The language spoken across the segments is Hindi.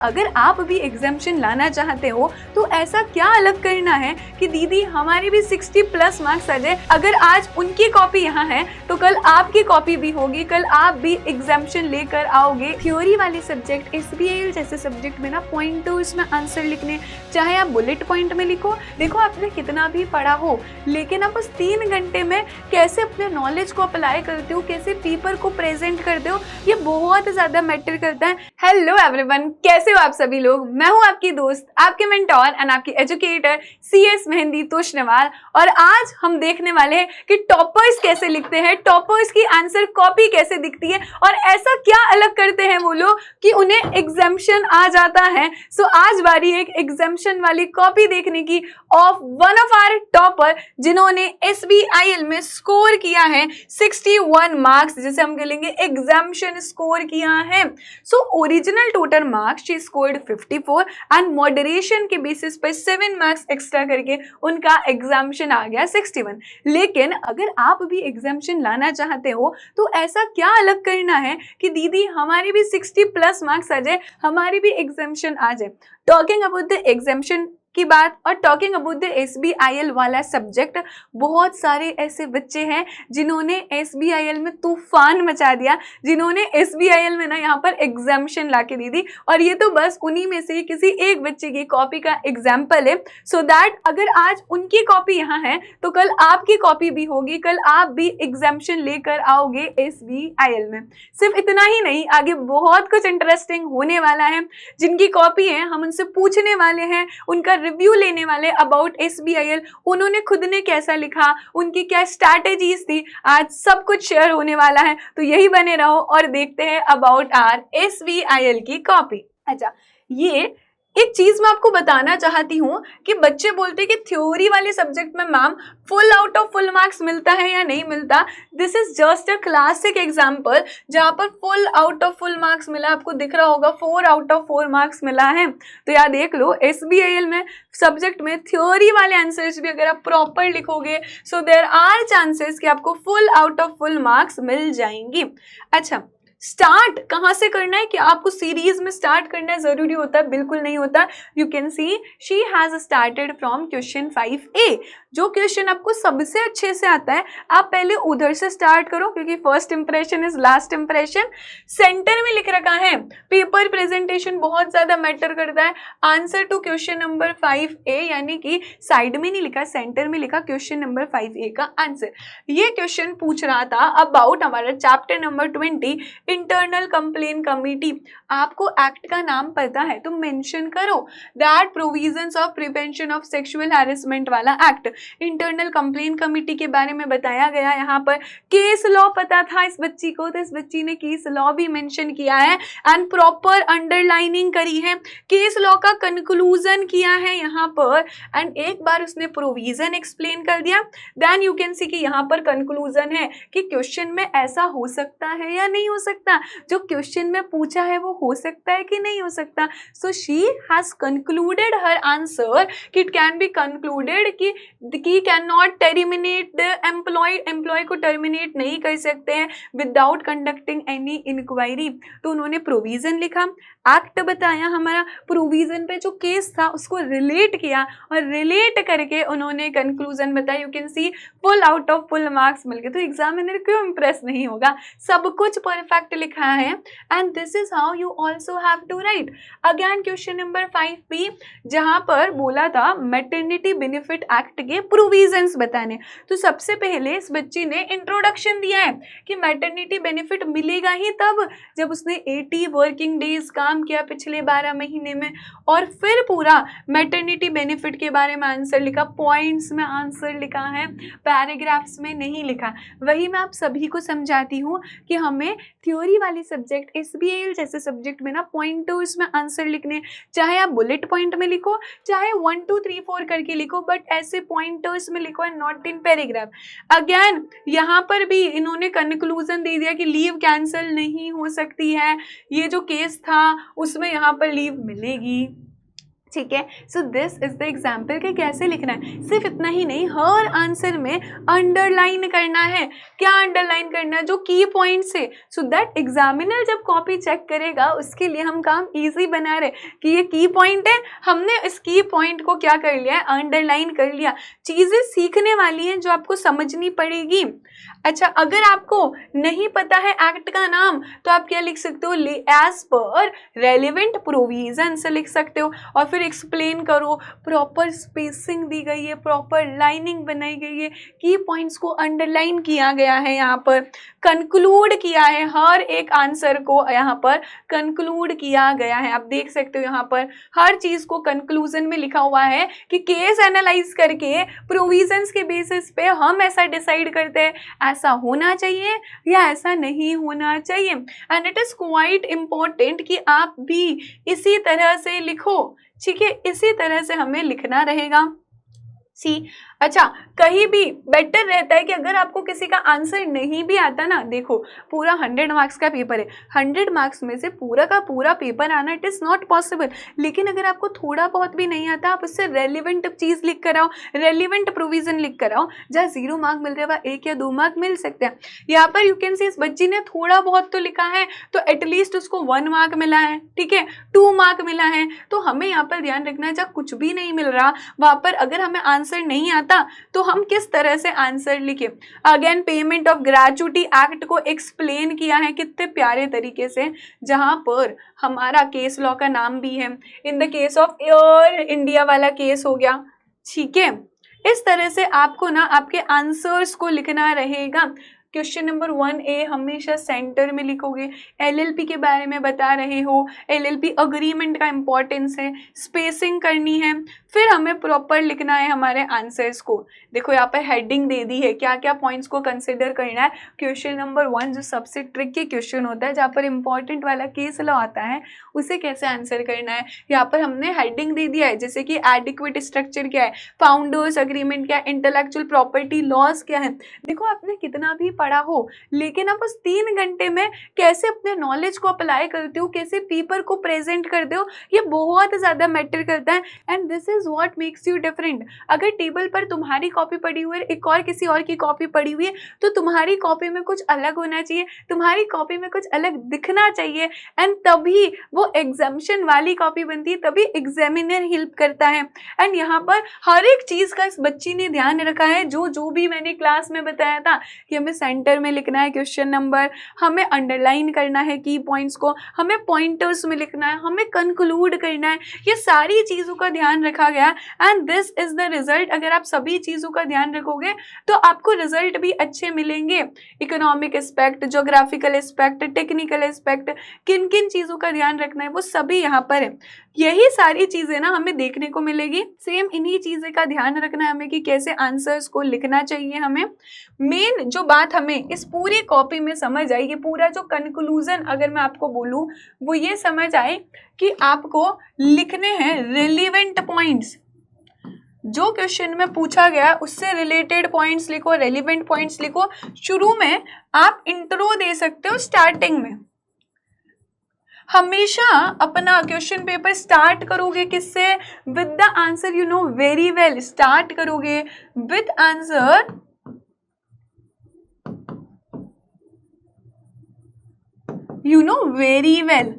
अगर आप भी एग्जाम्शन लाना चाहते हो तो ऐसा क्या अलग करना है कि दीदी हमारे भी 60+ मार्क्स आ जाए। अगर आज उनकी कॉपी यहाँ है तो कल आपकी कॉपी भी होगी, कल आप भी एग्जाम्शन लेकर आओगे। थ्योरी वाले सब्जेक्ट SBIL जैसे सब्जेक्ट में ना पॉइंटर्स में आंसर लिखने, चाहे आप बुलेट पॉइंट में लिखो। देखो आपने कितना भी पढ़ा हो लेकिन आप उस 3 घंटे में कैसे अपने नॉलेज को अप्लाई करते हो, कैसे पेपर को प्रेजेंट करते हो, ये बहुत ज्यादा मैटर करता है। हेलो एवरीवन, कैसे हो आप सभी लोग। मैं हूं आपकी दोस्त, आपके मेंटोर एंड आपकी एजुकेटर CS मेहंदी तोशनेवाल। और आज हम देखने वाले हैं कि टॉपर्स कैसे लिखते हैं, टॉपर्स की आंसर कॉपी कैसे दिखती है और ऐसा क्या अलग करते हैं वो लोग कि उन्हें एग्जाम्शन आ जाता है। सो आज बारी एक एग्जाम्शन वाली कॉपी देखने की of one of our topper जिन्होंने SBIL में स्कोर किया है 61 मार्क्स, जिसे हम कहेंगे एग्जाम्शन स्कोर किया है। So original total marks she scored 54 and moderation के बेसिस पर 7 मार्क्स एक्स्ट्रा करके उनका एग्जाम्शन आ गया 61। लेकिन अगर आप भी एग्जाम्शन लाना चाहते हो तो ऐसा क्या अलग करना है कि दीदी हमारे भी 60+ मार्क्स आ जाए, हमारी भी एग्जाम्शन आ जाए। टॉकिंग अबाउट द एग्जाम्शन की बात और टॉकिंग अबाउट द SBIL वाला सब्जेक्ट, बहुत सारे ऐसे बच्चे हैं जिन्होंने SBIL में तूफान मचा दिया, जिन्होंने SBIL में ना यहाँ पर एग्जाम्शन लाके दी थी। और ये तो बस उन्हीं में से किसी एक बच्चे की कॉपी का एग्जाम्पल है। सो दैट अगर आज उनकी कॉपी यहाँ है तो कल आपकी कॉपी भी होगी, कल आप भी एग्जाम्शन लेकर आओगे SBIL में। सिर्फ इतना ही नहीं, आगे बहुत कुछ इंटरेस्टिंग होने वाला है। जिनकी कॉपी है हम उनसे पूछने वाले हैं, उनका रिव्यू लेने वाले अबाउट SBIL, उन्होंने खुद ने कैसा लिखा, उनकी क्या स्ट्रैटेजीज थी, आज सब कुछ शेयर होने वाला है। तो यही बने रहो और देखते हैं अबाउट आर SBIL की कॉपी। अच्छा, ये एक चीज मैं आपको बताना चाहती हूँ कि बच्चे बोलते हैं कि थ्योरी वाले सब्जेक्ट में ma'am full out of full marks मिलता है या नहीं मिलता। This is just a classic example जहाँ पर full out of full marks मिला, आपको दिख रहा होगा 4 आउट ऑफ 4 मार्क्स मिला है। तो यार देख लो SBIL में सब्जेक्ट में थ्योरी वाले आंसर्स भी अगर आप प्रॉपर लिखोगे सो देयर आर चांसेस कि आपको full out of full marks मिल जाएंगी। अच्छा, स्टार्ट कहाँ से करना है कि आपको सीरीज में स्टार्ट करना जरूरी होता है? बिल्कुल नहीं होता। You can C she has started from question 5A। जो क्वेश्चन आपको सबसे अच्छे से आता है आप पहले उधर से स्टार्ट करो, क्योंकि first impression is last impression. Centre में लिख रखा है, पेपर प्रेजेंटेशन बहुत ज्यादा मैटर करता है। Answer to question number 5A, यानी कि साइड में नहीं लिखा, सेंटर में लिखा क्वेश्चन नंबर 5A का आंसर। ये क्वेश्चन पूछ रहा था अबाउट हमारा chapter number 20 internal complain committee. आपको एक्ट का नाम पता है तो मेंशन करो that provisions of prevention of sexual harassment वाला एक्ट। इंटरनल कंप्लेन कमिटी के बारे में बताया गया। यहाँ पर केस लॉ पता था इस बच्ची को, तो इस बच्ची ने केस लॉ भी मेंशन किया है एंड प्रॉपर अंडरलाइनिंग करी है। केस लॉ का कंक्लूजन किया है यहाँ पर एंड एक बार उसने प्रोविजन एक्सप्लेन कर दिया। देन यू कैन सी कि यहाँ पर कंक्लूजन है कि क्वेश्चन में ऐसा हो सकता है या नहीं हो सकता, जो क्वेश्चन में पूछा है वो हो सकता है कि नहीं हो सकता। So she has concluded her answer कि इट कैन बी कंक्लूडेड कि can not terminate the employ, employ को टर्मिनेट नहीं कर सकते हैं विदाउट कंडक्टिंग एनी इंक्वायरी। तो उन्होंने प्रोविजन लिखा, एक्ट बताया, हमारा प्रोविजन पे जो केस था उसको रिलेट किया और रिलेट करके उन्होंने कंक्लूजन बताया। You can see full out of full marks मिल गए। तो एग्जामिनर क्यों इंप्रेस नहीं होगा, सब कुछ परफेक्ट लिखा है and this is how you also have to write. Again question number 5B जहां पर बोला था मैटरनिटी बेनिफिट एक्ट के प्रोविजंस बताने। तो सबसे पहले इस बच्ची ने इंट्रोडक्शन दिया है कि मैटरनिटी बेनिफिट मिलेगा ही तब जब उसने 80 वर्किंग डेज काम किया पिछले 12 महीने में, और फिर पूरा मैटरनिटी बेनिफिट के बारे में आंसर लिखा। पॉइंट्स में आंसर लिखा है, पैराग्राफ्स में नहीं लिखा। वही मैं आप सभी को समझाती हूँ कि हमें थ्योरी वाली सब्जेक्ट SBIL जैसे सब्जेक्ट में ना पॉइंटर्स में आंसर लिखने, चाहे आप बुलेट पॉइंट में लिखो, चाहे 1 2 3 4 करके लिखो, बट ऐसे पॉइंटर्स में लिखो and not in paragraph. Again यहाँ पर भी इन्होंने कंक्लूजन दे दिया कि लीव कैंसिल नहीं हो सकती है। ये जो केस था उसमें यहाँ पर लीव मिलेगी। ठीक है। So this is the example कि कैसे लिखना है। सिर्फ इतना ही नहीं, हर आंसर में अंडरलाइन करना है। क्या अंडरलाइन करना है? जो की पॉइंट्स है, सो दैट एग्जामिनर जब कॉपी चेक करेगा उसके लिए हम काम इजी बना रहे कि ये की पॉइंट है, हमने इस की पॉइंट को क्या कर लिया है, अंडरलाइन कर लिया। चीजें सीखने वाली हैं जो आपको समझनी पड़ेगी। अच्छा, अगर आपको नहीं पता है एक्ट का नाम तो आप क्या लिख सकते हो, एज पर रेलिवेंट प्रोविजंस लिख सकते हो और फिर एक्सप्लेन करो। प्रॉपर स्पेसिंग दी गई है, प्रॉपर लाइनिंग बनाई गई है, की पॉइंट्स को अंडरलाइन किया गया है, यहाँ पर कंक्लूड किया है, हर एक आंसर को यहाँ पर कंक्लूड किया गया है। आप देख सकते हो यहाँ पर हर चीज को कंक्लूजन में लिखा हुआ है कि केस एनालाइज करके प्रोविजंस के बेसिस पे हम ऐसा डिसाइड करते हैं ऐसा होना चाहिए या ऐसा नहीं होना चाहिए। And it is quite important कि आप भी इसी तरह से लिखो। ठीक है, इसी तरह से हमें लिखना रहेगा। अच्छा, कहीं भी बेटर रहता है कि अगर आपको किसी का आंसर नहीं भी आता ना, देखो पूरा 100 मार्क्स का पेपर है, 100 मार्क्स में से पूरा का पूरा पेपर आना इट इज नॉट पॉसिबल। लेकिन अगर आपको थोड़ा बहुत भी नहीं आता, आप उससे रेलिवेंट चीज लिख कर आओ, रेलिवेंट प्रोविजन लिख कर आओ, जहाँ 0 मार्क मिल रहा है वहाँ 1 या 2 मार्क मिल सकते हैं। यहाँ पर यू कैन सी इस बच्ची ने थोड़ा बहुत तो लिखा है तो एटलीस्ट उसको 1 मार्क मिला है, ठीक है, 2 मार्क मिला है। तो हमें यहाँ पर ध्यान रखना है जहाँ कुछ भी नहीं मिल रहा वहां पर अगर हमें आंसर नहीं आता तो हम किस तरह से आंसर लिखे। Again payment of gratuity act को एक्सप्लेन किया है कितने प्यारे तरीके से, जहां पर हमारा केस लॉ का नाम भी है। In the case of air India वाला केस हो गया। ठीक है, इस तरह से आपको ना आपके आंसर्स को लिखना रहेगा। क्वेश्चन नंबर 1A हमेशा सेंटर में लिखोगे। LLP के बारे में बता रहे हो, LLP अग्रीमेंट का इंपॉर्टेंस है, स्पेसिंग करनी है, फिर हमें प्रॉपर लिखना है हमारे आंसर्स को। देखो यहाँ पर हेडिंग दे दी है, क्या क्या पॉइंट्स को कंसिडर करना है। क्वेश्चन नंबर 1 जो सबसे ट्रिकी क्वेश्चन होता है, जहाँ पर इंपॉर्टेंट वाला केस लॉ आता है, उसे कैसे आंसर करना है, यहाँ पर हमने हेडिंग दे दिया है। जैसे कि एडिक्वेट स्ट्रक्चर क्या है, फाउंडर्स अग्रीमेंट क्या है, इंटेलेक्चुअल प्रॉपर्टी लॉज क्या है। देखो आपने कितना भी पढ़ा हो, लेकिन आप उस 3 घंटे में कैसे अपने नॉलेज को अप्लाई करते हो, कैसे पेपर को प्रेजेंट करते हो, ये बहुत ज़्यादा मैटर करता है। And this is what makes you different. अगर टेबल पर तुम्हारी कॉपी पड़ी हुई है, एक और किसी और की कॉपी पड़ी हुई है, तो तुम्हारी कॉपी में कुछ अलग होना चाहिए, तुम्हारी कॉपी में कुछ अलग दिखना चाहिए, एंड तभी वो एग्जामिशन वाली कॉपी बनती है, तभी एग्जामिनर हेल्प करता है। एंड यहाँ पर हर एक चीज़ का इस बच्ची ने ध्यान रखा है, जो भी मैंने क्लास में बताया था कि हमें सेंटर में लिखना है क्वेश्चन नंबर, हमें अंडरलाइन करना है की पॉइंट्स को, हमें पॉइंटर्स में लिखना है, हमें कंक्लूड करना है, ये सारी चीज़ों का ध्यान रखा गया। And this is the result. अगर आप सभी चीज़ों का ध्यान रखोगे तो आपको रिजल्ट भी अच्छे मिलेंगे। Economic aspect, geographical aspect, technical aspect, किन किन चीज़ों का ध्यान रखना है वो सभी यहाँ पर है। यही सारी चीज़ें ना हमें देखने को मिलेगी। सेम इन्हीं चीज़ें का ध्यान रखना है हमें कि कैसे आंसर्स को लिखना चाहिए। हमें मेन जो बात हमें इस पूरी कॉपी में समझ आई, ये पूरा जो कंक्लूजन अगर मैं आपको बोलूँ वो ये समझ आए कि आपको लिखने हैं रिलेवेंट पॉइंट्स। जो क्वेश्चन में पूछा गया उससे रिलेटेड पॉइंट्स लिखो, रेलिवेंट पॉइंट्स लिखो। शुरू में आप इंट्रो दे सकते हो, स्टार्टिंग में हमेशा अपना क्वेश्चन पेपर स्टार्ट करोगे किससे, with the answer you know very well. Start करोगे with answer you know very well.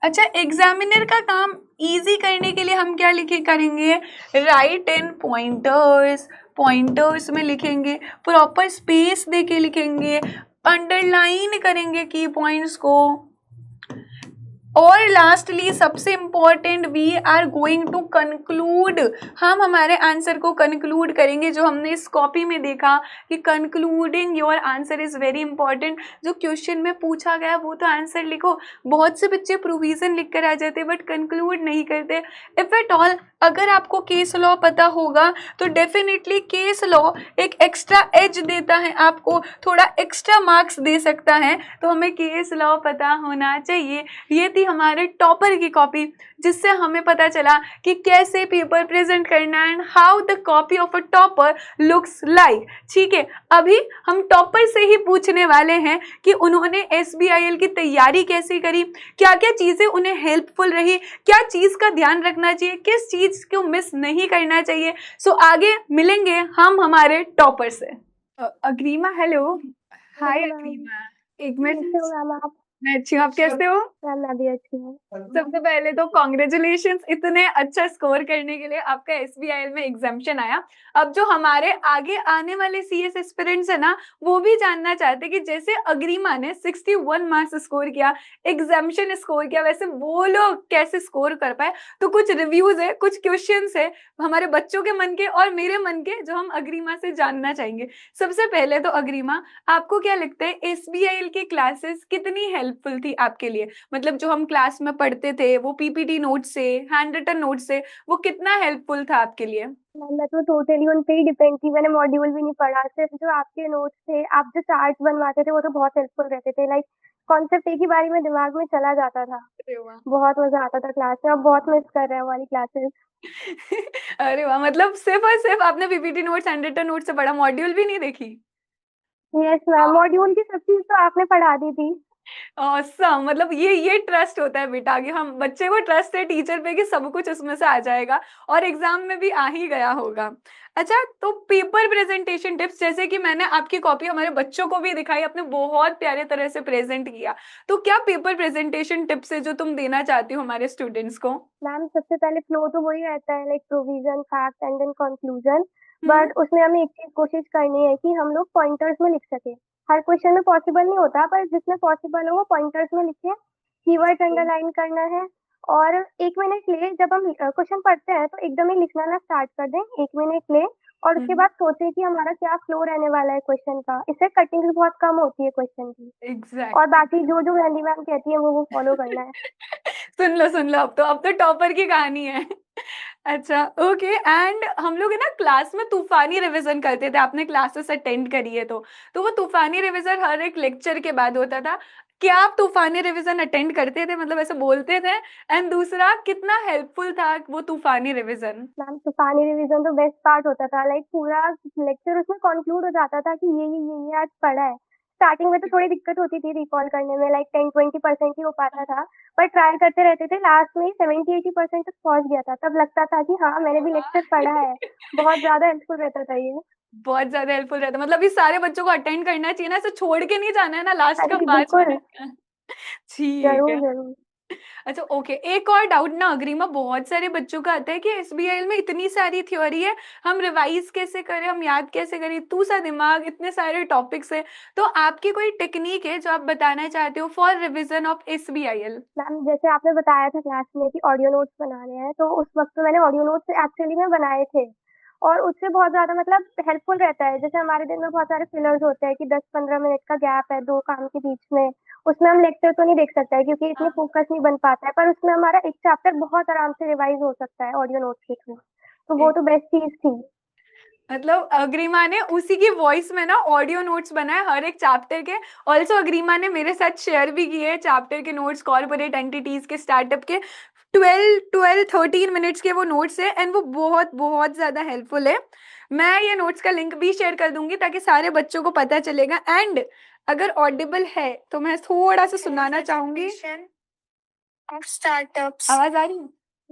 अच्छा, एग्जामिनर का काम इजी करने के लिए हम क्या करेंगे, राइट इन पॉइंटर्स, पॉइंटर्स में लिखेंगे, प्रॉपर स्पेस देके लिखेंगे, अंडरलाइन करेंगे की पॉइंट्स को, और लास्टली सबसे important we are going to conclude. हम हमारे आंसर को कंक्लूड करेंगे। जो हमने इस कॉपी में देखा कि concluding your answer is very important. जो क्वेश्चन में पूछा गया वो तो आंसर लिखो। बहुत से बच्चे प्रोविजन लिख कर आ जाते बट कंक्लूड नहीं करते। इफ एट ऑल अगर आपको केस लॉ पता होगा तो डेफिनेटली केस लॉ एक एक्स्ट्रा एज देता है, आपको थोड़ा एक्स्ट्रा मार्क्स दे सकता है। तो हमें केस लॉ पता होना चाहिए। ये थी हमारे टॉपर की कॉपी, जिससे हमें पता चला कि कैसे पेपर प्रेजेंट करना and how the copy of a topper looks like. ठीक है, अभी हम टॉपर से ही पूछने वाले हैं कि उन्होंने SBIL की तैयारी कैसे करी, क्या क्या चीज़ें उन्हें हेल्पफुल रही, क्या चीज़ का ध्यान रखना चाहिए, किस चीज़ को मिस नहीं करना चाहिए। सो आगे मिलेंगे हम हमारे टॉपर से। Agrima, hello. Hi hello ma'am. Agrima, एक कैसे हो मिनट। मैम आप? मैं अच्छी हूँ, आप कैसे हो? मैम मैं भी अच्छी हूँ। सबसे पहले तो कॉन्ग्रेचुलेशंस इतने अच्छा स्कोर करने के लिए। आपका SBIL में एग्जाम्शन आया। अब जो हमारे आगे आने वाले CS एस्पिरेंट्स है ना, वो भी जानना चाहते कि जैसे अग्रिमा ने 61 मार्क्स स्कोर किया, एग्जाम्शन स्कोर किया, वैसे वो लोग कैसे स्कोर कर पाए। तो कुछ रिव्यूज है, कुछ क्वेश्चंस है हमारे बच्चों के मन के और मेरे मन के, जो हम अग्रिमा से जानना चाहेंगे। सबसे पहले तो अग्रिमा, आपको क्या लगता है SBIL की क्लासेस कितनी हेल्पफुल थी आपके लिए? मतलब जो हम क्लास में पढ़ते थे, वो PPT नोट से, हैंड रिटन नोट से, वो कितना हेल्पफुल था आपके लिए? मैम मैं तो टोटली उन पे ही डिपेंड थी। मैंने मॉड्यूल भी नहीं पढ़ा, सिर्फ जो आपके नोट्स थे, आप जो चार्ट बनवाते थे वो तो बहुत हेल्पफुल रहते थे। लाइक कॉन्सेप्ट एक ही बारी में दिमाग में चला जाता था। अरे वाह। बहुत मजा आता था क्लास में। अब बहुत मिस कर रहे हैं हमारी क्लासेस। अरे वाह, मतलब सिर्फ और सिर्फ आपने PPT notes, hand written note से पढ़ा, मॉड्यूल भी नहीं देखी? यस मैम, मॉड्यूल की सब चीज तो आपने पढ़ा दी थी। ऑसम, मतलब ये ट्रस्ट होता है बेटा, कि हम बच्चे को ट्रस्ट है टीचर पे कि सब कुछ उसमें से आ जाएगा और एग्जाम में भी आ ही गया होगा। अच्छा, तो पेपर प्रेजेंटेशन टिप्स, जैसे कि मैंने आपकी कॉपी हमारे बच्चों को भी दिखाई, आपने बहुत प्यारे तरह से प्रेजेंट किया, तो क्या पेपर प्रेजेंटेशन टिप्स है जो तुम देना चाहती हो हमारे स्टूडेंट्स को? मैम सबसे पहले फ्लो तो वही रहता है, like provision, fact and then conclusion. Hmm. But उसमें हमें एक चीज कोशिश करनी है कि हम लोग पॉइंटर्स में लिख सके। हर क्वेश्चन में पॉसिबल नहीं होता, पर जिसमें पॉसिबल हो वो पॉइंटर्स में लिखे। कीवर्ड्स अंडरलाइन करना है। और 1 मिनट ले, जब हम क्वेश्चन पढ़ते हैं तो एकदम ही लिखना ना स्टार्ट कर दें। 1 मिनट ले और उसके हम्म। बाद सोचे कि हमारा क्या फ्लो रहने वाला है क्वेश्चन का। इससे कटिंग भी बहुत कम होती है क्वेश्चन की। और एग्जैक्टली। बाकी जो जो वेंडी मैम कहती है वो फॉलो करना है। सुन लो, अब तो टॉपर की कहानी है। अच्छा, ओके। एंड हम लोग है ना क्लास में तूफानी रिवीजन करते थे, आपने क्लासेस अटेंड करी है तो वो तूफानी रिवीजन हर एक लेक्चर के बाद होता था। क्या आप तूफानी रिवीजन अटेंड करते थे, मतलब ऐसे बोलते थे? एंड दूसरा, कितना हेल्पफुल था वो तूफानी रिवीजन? मैम तूफानी रिवीजन तो बेस्ट पार्ट होता था। लाइक पूरा लेक्चर उसमें कंक्लूड हो जाता था कि ये आज पढ़ा है। स्टार्टिंग में तो थोड़ी दिक्कत होती थी रिकॉल करने में, लाइक 10-20% ही हो पाता था। पर ट्राई करते रहते थे, लास्ट में 70-80% तक पहुंच गया था। तब लगता था कि हाँ मैंने भी लेक्चर पढ़ा है। बहुत ज्यादा हेल्पफुल रहता था ये। बहुत ज्यादा हेल्पफुल रहता, मतलब इस सारे बच्चों को अटेंड करना चाहिए ना, ऐसे छोड़ के नहीं जाना है ना लास्ट का अरे 5 मिनट बिल्कुल। का। ठीक जरूर है। जरूर। अच्छा, ओके, एक और डाउट ना अग्रिमा, बहुत सारे बच्चों का आता है कि SBIL में इतनी सारी थ्योरी है, हम रिवाइज कैसे करें, हम याद कैसे करें, इतू सा दिमाग, इतने सारे टॉपिक्स है। तो आपकी कोई टेक्निक है जो आप बताना चाहते हो for revision of SBIL? Ma'am जैसे आपने बताया था क्लास में कि ऑडियो नोट्स बनाने हैं, तो उस वक्त तो मैंने ऑडियो नोट्स एक्चुअली में बनाए थे। और उससे बहुत ज्यादा मतलब हेल्पफुल रहता है। जैसे हमारे दिन में बहुत सारे फिलर्स होते हैं कि 10-15 मिनट का गैप है दो काम के बीच में। उसमें हम लेक्चर तो नहीं देख सकते हैं क्योंकि इतने फोकस नहीं बन पाता है, पर उसमें हमारा एक चैप्टर बहुत आराम से रिवाइज हो सकता है ऑडियो नोट्स के थ्रू। तो वो तो बेस्ट चीज थी। मतलब अग्रिमा ने उसी की वॉइस में ना ऑडियो नोट्स बनाए हर एक चैप्टर के। ऑल्सो अग्रिमा ने मेरे साथ शेयर भी किए चैप्टर के नोट्स, कॉर्पोरेट एंटिटीज के, स्टार्टअप के। 12-13 मिनट्स के वो नोट्स है एंड वो बहुत बहुत ज्यादा हेल्पफुल है। मैं ये नोट्स का लिंक भी शेयर कर दूंगी ताकि सारे बच्चों को पता चलेगा। एंड अगर ऑडिबल है तो मैं थोड़ा सा सुनाना चाहूंगी। Of startups. आवाज आ रही है?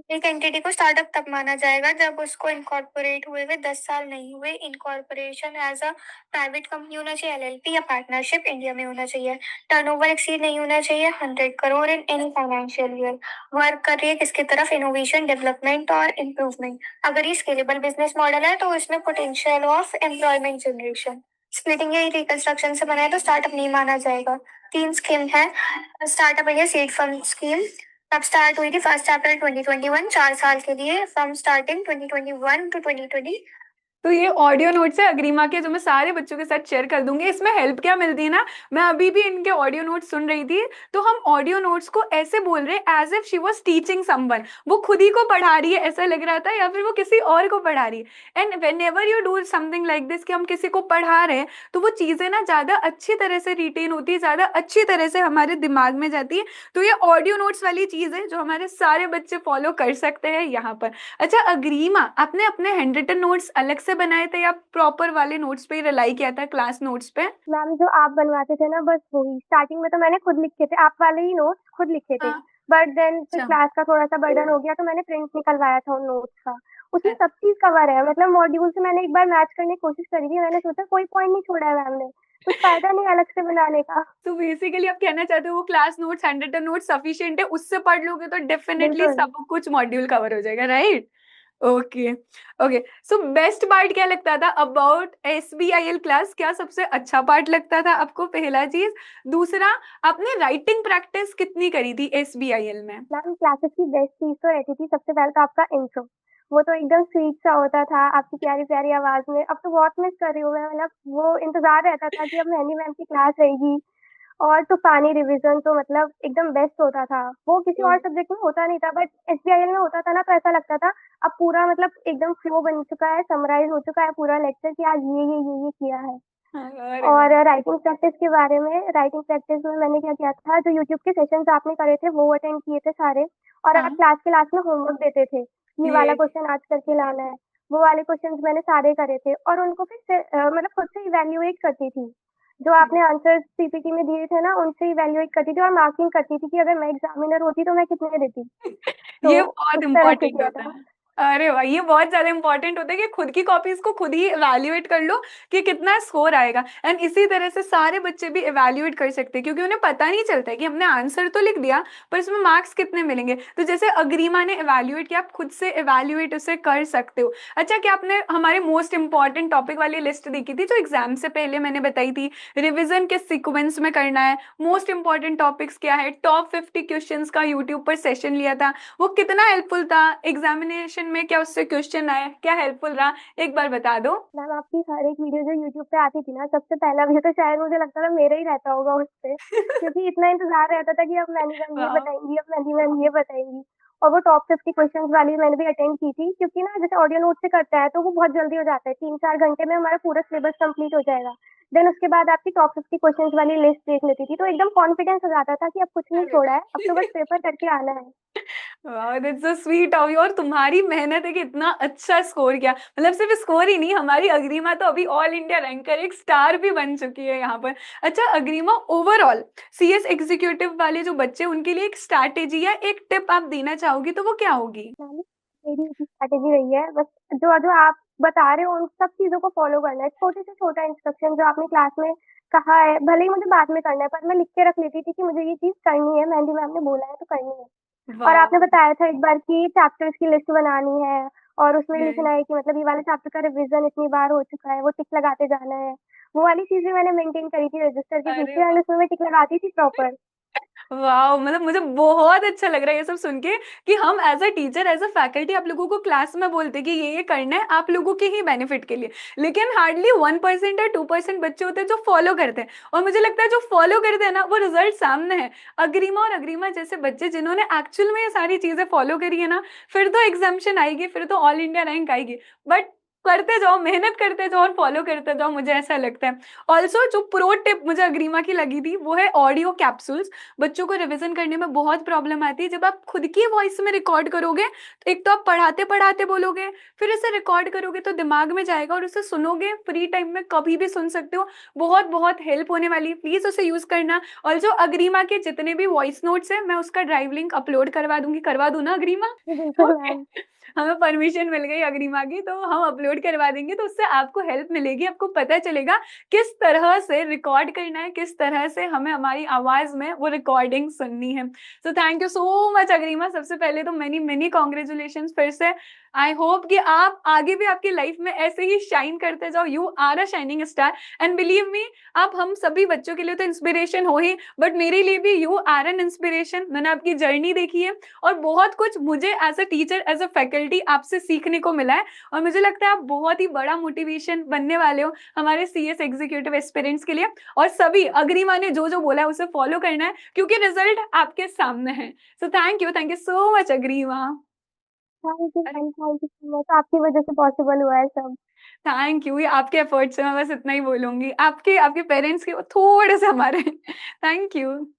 एक एंटिटी को स्टार्टअप तब माना जाएगा जब उसको इनकॉर्पोरेट हुए हुए 10 साल नहीं हुए। Incorporation as a private company होना चाहिए, LLP या पार्टनरशिप इंडिया में होना चाहिए। टर्नओवर एक्सीड नहीं होना चाहिए 100 crore in any financial year. Work कर रही है किसकी तरफ? इनोवेशन, डेवलपमेंट और इम्प्रूवमेंट। अगर ये स्केलेबल बिजनेस मॉडल है तो इसमें potential of employment generation. Splitting या रिकंस्ट्रक्शन से बना है तो स्टार्टअप नहीं माना जाएगा। 3 स्कीम है startup India seed fund scheme. तब स्टार्ट हुई थी 1 अप्रैल 2021, 4 साल के लिए, फ्रॉम स्टार्टिंग 2021 टू 2020। तो ये ऑडियो नोट्स है अग्रिमा के, जो मैं सारे बच्चों के साथ शेयर कर दूंगी। इसमें हेल्प क्या मिलती है ना, मैं अभी भी इनके ऑडियो नोट्स सुन रही थी, तो हम ऑडियो नोट्स को ऐसे बोल रहे as if she was teaching someone, वो खुद ही को पढ़ा रही है ऐसा लग रहा था, या फिर वो किसी और को पढ़ा रही है। And when ever you do something like this, कि हम किसी को पढ़ा रहे हैं, तो वो चीजें ना ज्यादा अच्छी तरह से रिटेन होती है, ज्यादा अच्छी तरह से हमारे दिमाग में जाती है। तो ये ऑडियो नोट्स वाली चीज है जो हमारे सारे बच्चे फॉलो कर सकते हैं यहाँ पर। अच्छा अग्रीमा, आपने अपने हैंड रिटन नोट्स अलग से बनाए थे या प्रॉपर वाले नोट्स पे ही रिलाई किया था, क्लास नोट्स पे? मैम जो आप बनवाते थे ना बस वही, स्टार्टिंग में तो मैंने खुद लिखे थे, आप वाले ही नोट्स खुद लिखे थे। हाँ। बट देन फिर अच्छा। क्लास का थोड़ा सा बर्डन हो गया तो मैंने प्रिंट निकलवाया था उन नोट्स का। उसमें सब चीज कवर है, मतलब मॉड्यूल से मैंने एक बार मैच करने की कोशिश करी थी, मैंने सोचा कोई पॉइंट नहीं छोड़ा है मैम ने, कुछ फायदा नहीं अलग से बनाने का। तो बेसिकली आप कहना चाहते हो वो class notes, hand written notes sufficient है, उससे पढ़ लोगे तो डेफिनेटली बिल्कुल। सब कुछ मॉड्यूल कवर हो जाएगा, right? Okay. Okay, so best part क्या लगता था अबाउट SBIL क्लास? क्या सबसे अच्छा पार्ट लगता था आपको, पहला चीज? दूसरा, आपने राइटिंग प्रैक्टिस कितनी करी थी SBIL में? मैम क्लासेस की बेस्ट चीज तो रहती थी सबसे पहले तो आपका इंट्रो, वो तो एकदम स्वीट सा होता था आपकी प्यारी प्यारी आवाज में। अब तो बहुत मिस कर रही हूँ मैं, मतलब वो इंतजार रहता था कि अब मेहंदी मैम की क्लास रहेगी। और तूफानी रिवीजन तो मतलब एकदम बेस्ट होता था, वो किसी और सब्जेक्ट में होता नहीं था, बट SBIL में होता था ना, तो ऐसा लगता था अब पूरा मतलब एकदम फ्लो बन चुका है, समराइज हो चुका है पूरा लेक्चर कि आज ये किया है। अरे और वाह। राइटिंग प्रैक्टिस के बारे में, राइटिंग प्रैक्टिस में मैंने क्या किया था, जो यूट्यूब के सेशंस आपने करे थे वो अटेंड किए थे सारे। और आप हाँ। क्लास के लास्ट में होमवर्क देते थे, ये वाला ये क्वेश्चन आज करके लाना है, वो वाले क्वेश्चंस मैंने सारे करे थे। और उनको फिर से मतलब खुद से इवेल्युएट करती थी, जो आपने आंसर PPT में दिए थे ना उनसे इवेल्युएट करती थी और मार्किंग करती थी कि अगर मैं एग्जामिनर होती तो मैं कितने देती। ये तो बहुत उस तरह से इंपॉर्टेंट किया होता था। है। अरे वाह, ये बहुत ज्यादा इंपॉर्टेंट होता है कि खुद की कॉपीज को खुद ही इवैल्यूएट कर लो कि कितना स्कोर आएगा। एंड इसी तरह से सारे बच्चे भी इवैल्यूएट कर सकते हैं, क्योंकि उन्हें पता नहीं चलता है कि हमने आंसर तो लिख दिया पर इसमें मार्क्स कितने मिलेंगे। तो जैसे अग्रिमा ने इवैल्यूएट किया, आप खुद से इवैल्यूएट उसे कर सकते हो। अच्छा, क्या आपने हमारे मोस्ट इंपॉर्टेंट टॉपिक वाली लिस्ट देखी थी जो एग्जाम से पहले मैंने बताई थी? रिविजन किस सीक्वेंस में करना है, मोस्ट इंपॉर्टेंट टॉपिक्स क्या है, टॉप 50 क्वेश्चंस का यूट्यूब पर सेशन लिया था, वो कितना हेल्पफुल था? एग्जामिनेशन में क्या उससे क्वेश्चन आए, क्या हेल्पफुल रहा, एक बार बता दो। मैम आपकी हर एक वीडियो जो यूट्यूब पे आती थी ना, सबसे पहला व्यू तो शायद मुझे लगता था मेरा ही रहता होगा उस पे, क्योंकि इतना इंतजार रहता था कि अब मेहंदी मैम ये वाह। बताएंगी, अब मेहंदी मैम ये बताएंगी। और वो टॉप 50 क्वेश्चंस वाली मैंने भी अटेंड की थी, क्योंकि ना जैसे ऑडियो नोट से करता है तो वो बहुत जल्दी हो जाता है, 3-4 घंटे में हमारा पूरा सिलेबस कंप्लीट हो जाएगा। देन उसके बाद आपकी टॉप 50 क्वेश्चंस वाली लिस्ट देख लेती थी, तो एकदम कॉन्फिडेंस हो जाता था कि अब कुछ नहीं अरे छोड़ा है, अब तो वाह। बस पेपर करके आना है। वाह, that's so sweet of you. और तुम्हारी मेहनत है कि इतना अच्छा स्कोर किया, मतलब सिर्फ स्कोर ही नहीं, हमारी अग्रिमा तो अभी ऑल इंडिया रैंकर, एक स्टार भी बन चुकी है यहाँ पर। अच्छा अग्रिमा, ओवरऑल CS एग्जीक्यूटिव वाले जो बच्चे, उनके लिए एक स्ट्रैटेजी या एक टिप आप देना चाहोगी तो वो क्या होगी? मैम मेरी स्ट्रैटेजी रही है बस, जो जो आप बता रहे हो उन सब चीजों को फॉलो करना है, छोटे से छोटा इंस्ट्रक्शन जो आपने क्लास में कहा है, भले ही मुझे बाद में करना है पर मैं लिख के रख लेती थी कि मुझे ये चीज करनी है, मेहंदी मैम ने बोला है तो करनी है। और वाह। आपने बताया था एक बार कि चैप्टर्स की लिस्ट बनानी है और उसमें लिखना Yes. है कि मतलब ये वाले चैप्टर का रिवीजन इतनी बार हो चुका है, वो टिक लगाते जाना है। वो वाली चीजें मैंने मेंटेन करी थी रजिस्टर के अरे पीछे, एंड उसमें मैं टिक लगाती थी प्रॉपर। वाह, मतलब मुझे बहुत अच्छा लग रहा है ये सब सुन के, कि हम as a teacher, as a faculty आप लोगों को क्लास में बोलते कि ये करना है आप लोगों के ही बेनिफिट के लिए, लेकिन हार्डली 1% या 2% बच्चे होते हैं जो फॉलो करते हैं। और मुझे लगता है जो फॉलो करते हैं ना, वो रिजल्ट सामने है। अग्रिमा और अग्रिमा जैसे बच्चे जिन्होंने एक्चुअल में ये सारी चीजें फॉलो करी है ना, फिर तो एग्जामिशन आएगी, फिर तो ऑल इंडिया रैंक आएगी। बट करते जाओ, मेहनत करते जाओ और फॉलो करते जाओ, मुझे ऐसा लगता है। ऑल्सो जो प्रो टिप मुझे अग्रिमा की लगी थी वो है ऑडियो कैप्सूल्स। बच्चों को रिवीजन करने में बहुत प्रॉब्लम आती है, जब आप खुद की वॉइस में रिकॉर्ड करोगे तो एक तो आप पढ़ाते पढ़ाते बोलोगे, फिर इसे रिकॉर्ड करोगे तो दिमाग में जाएगा, और उसे सुनोगे फ्री टाइम में कभी भी सुन सकते हो, बहुत बहुत हेल्प होने वाली है, प्लीज उसे यूज करना। और जो अग्रिमा के जितने भी वॉइस नोट्स है, मैं उसका ड्राइव लिंक अपलोड करवा दूंगी, करवा दूं ना अग्रिमा? बिल्कुल ओके। मैम। हमें परमिशन मिल गई अग्रिमा की, तो हम अपलोड करवा देंगे, तो उससे आपको हेल्प मिलेगी, आपको पता चलेगा किस तरह से रिकॉर्ड करना है, किस तरह से हमें हमारी आवाज में वो रिकॉर्डिंग सुननी है। So thank you so much Agrima, सबसे पहले तो मेनी मेनी कॉन्ग्रेचुलेशन फिर से। आई होप कि आप आगे भी आपकी लाइफ में ऐसे ही शाइन करते जाओ, you are a shining star. And believe me, आप हम सभी बच्चों के लिए तो इंस्पिरेशन हो ही, बट मेरे लिए भी यू आर एन इंस्पिरेशन। मैंने आपकी जर्नी देखी है और बहुत कुछ मुझे as a teacher, as a faculty faculty आपसे सीखने को मिला है और मुझे लगता है आप बहुत ही बड़ा मोटिवेशन बनने वाले हो हमारे CS एग्जीक्यूटिव एस्पिरेंट्स के लिए। और सभी अग्रिमा ने जो जो बोला है उसे फॉलो करना है क्योंकि रिजल्ट आपके सामने है। So thank you so much Agrima. Thank you ma'am, thank you so much, आपकी वजह से पॉसिबल हुआ है सब। थैंक यू, ये आपके एफर्ट्स से, मैं बस इतना ही बोलूंगी, आपके आपके पेरेंट्स के थोड़े से हमारे। Thank you.